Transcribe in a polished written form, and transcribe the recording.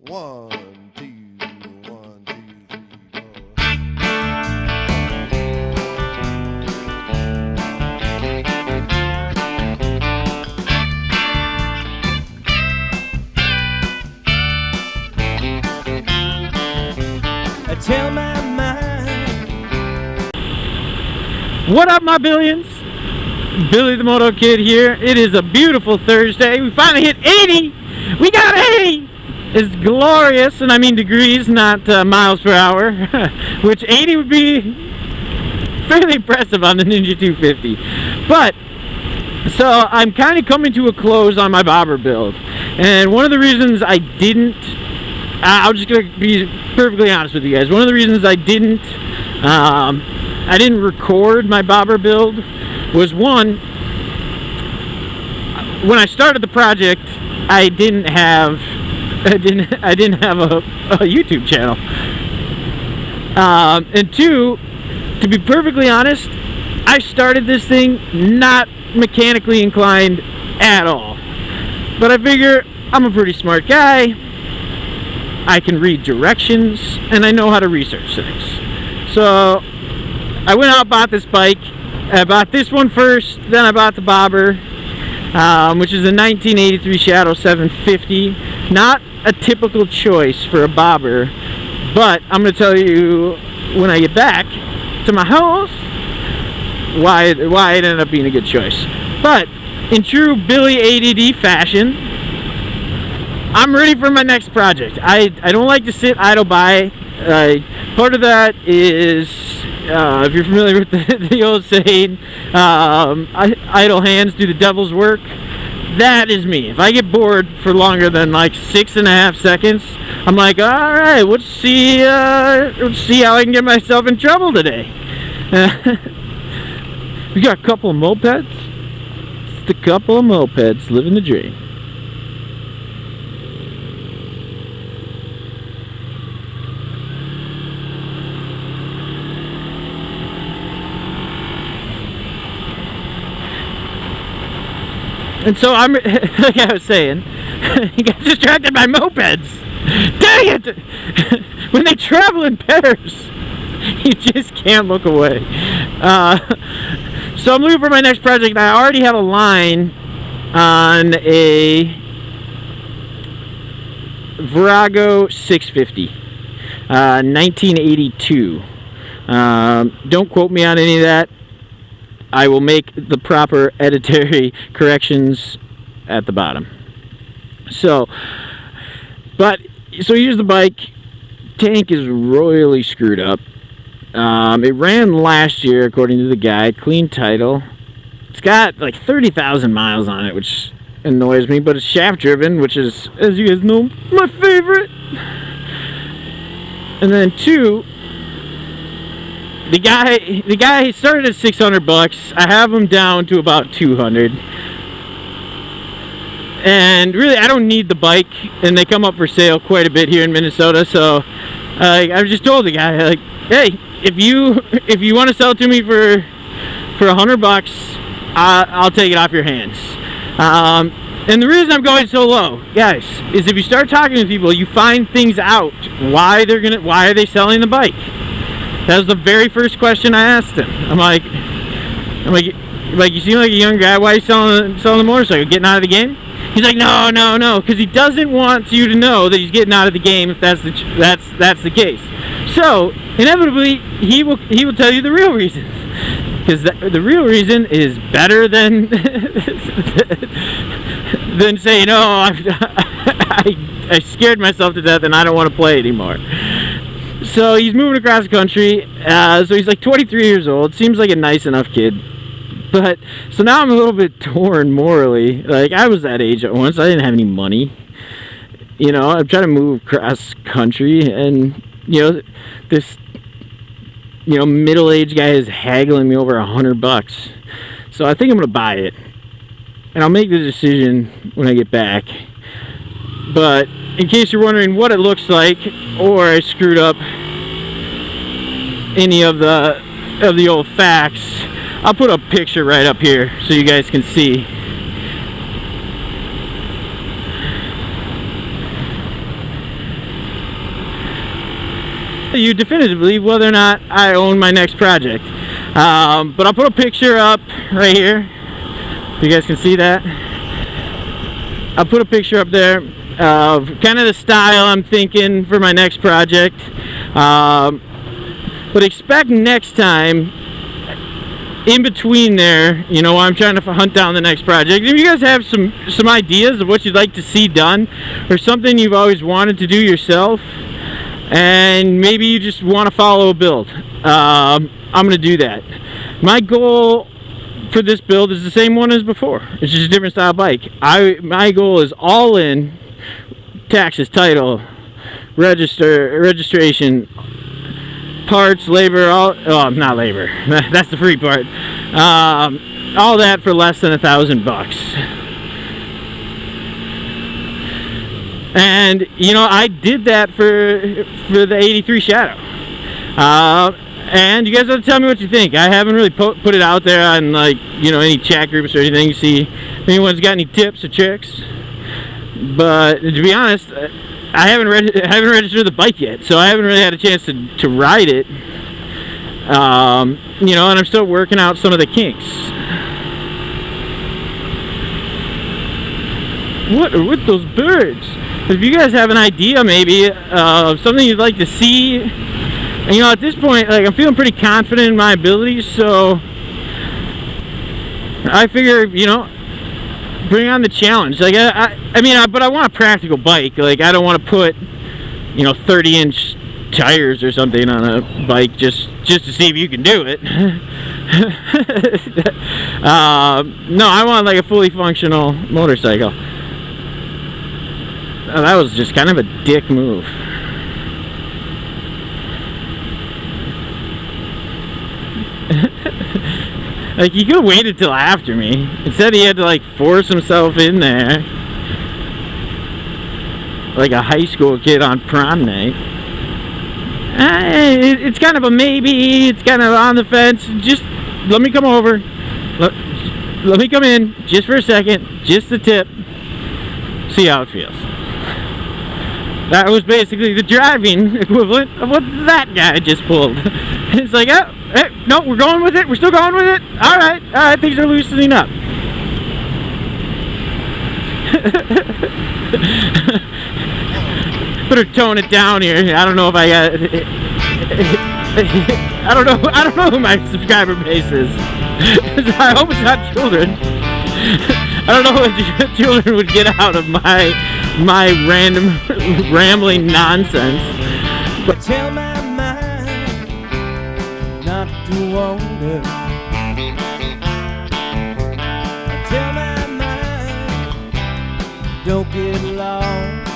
1, 2, 1, 2, 3, 4. I tell my mind. What up, my billions? Billy the Moto Kid here. It is a beautiful Thursday. We finally hit 80. We got 80. It's glorious, and I mean degrees, not miles per hour, which 80 would be fairly impressive on the Ninja 250. But so I'm kind of coming to a close on my bobber build, and one of the reasons I didn't, I'm just gonna be perfectly honest with you guys. One of the reasons I didn't record my bobber build was, one, when I started the project, I didn't have a YouTube channel, and two, to be perfectly honest, I started this thing not mechanically inclined at all. But I figure I'm a pretty smart guy. I can read directions, and I know how to research things. So I went out and bought this bike. I bought this one first, then I bought the bobber, which is a 1983 Shadow 750. Not a typical choice for a bobber, but I'm going to tell you when I get back to my house why it ended up being a good choice. But in true Billy ADD fashion, I'm ready for my next project. I don't like to sit idle by. Part of that is, if you're familiar with the old saying, idle hands do the devil's work. That is me. If I get bored for longer than like 6.5 seconds, I'm like, all right, let's see how I can get myself in trouble today. We got a couple of mopeds. Just a couple of mopeds living the dream. And so I'm, like I was saying, you got distracted by mopeds. Dang it! When they travel in pairs, you just can't look away. So I'm looking for my next project. I already have a line on a Virago 650, 1982. Don't quote me on any of that. I will make the proper editorial corrections at the bottom. So here's the bike. Tank is royally screwed up. It ran last year, according to the guy. Clean title. It's got like 30,000 miles on it, which annoys me, but it's shaft driven, which is, as you guys know, my favorite. And then two, the guy started at $600. I have him down to about 200. And really, I don't need the bike, and they come up for sale quite a bit here in Minnesota. So I just told the guy, like, hey, if you want to sell it to me for $100, I'll take it off your hands. And the reason I'm going so low, guys, is if you start talking to people, you find things out. Why are they selling the bike? That was the very first question I asked him. I'm like, you seem like a young guy. Why are you selling the motorcycle? Getting out of the game? He's like, no, because he doesn't want you to know that he's getting out of the game if that's the case. So inevitably, he will tell you the real reason, because the real reason is better than than saying, oh, I scared myself to death and I don't want to play anymore. So he's moving across the country. So he's like 23 years old. Seems like a nice enough kid. But so now I'm a little bit torn morally. Like, I was that age at once. I didn't have any money. You know, I'm trying to move across country, and this middle-aged guy is haggling me over $100. So I think I'm gonna buy it, and I'll make the decision when I get back. But in case you're wondering what it looks like, or I screwed up any of the old facts, I'll put a picture right up here so you guys can see. you definitively whether or not I own my next project. But I'll put a picture up right here. You guys can see that. I'll put a picture up there of kind of the style I'm thinking for my next project. But expect next time, in between there, you know, I'm trying to hunt down the next project. If you guys have some ideas of what you'd like to see done, or something you've always wanted to do yourself, and maybe you just want to follow a build, I'm going to do that. My goal for this build is the same one as before. It's just a different style bike. My goal is all in, taxes, title, registration, parts, labor, not labor. That's the free part. All that for less than $1,000. And you know, I did that for the '83 Shadow. And you guys have to tell me what you think. I haven't really put it out there on, like, you know, any chat groups or anything. See if anyone's got any tips or tricks. But to be honest, I haven't registered the bike yet, so I haven't really had a chance to ride it. You know, and I'm still working out some of the kinks. What are with those birds? If you guys have an idea, maybe of something you'd like to see, and you know, at this point, like, I'm feeling pretty confident in my abilities, so I figure, you know, bring on the challenge. Like, I mean, but I want a practical bike. Like, I don't want to put, you know, 30-inch tires or something on a bike just to see if you can do it. No, I want like a fully functional motorcycle. Oh, that was just kind of a dick move. Like, he could have waited till after me. Instead, he had to, like, force himself in there like a high school kid on prom night. It's kind of a maybe. It's kind of on the fence. Just let me come over. Let me come in just for a second. Just the tip. See how it feels. That was basically the driving equivalent of what that guy just pulled. It's like, oh, hey, no, we're going with it. We're still going with it. All right, things are loosening up. Better tone it down here. I don't know if I got. I don't know who my subscriber base is. I hope it's not children. I don't know what children would get out of my random rambling nonsense. But tell my mind not to wander. Tell my mind don't get lost.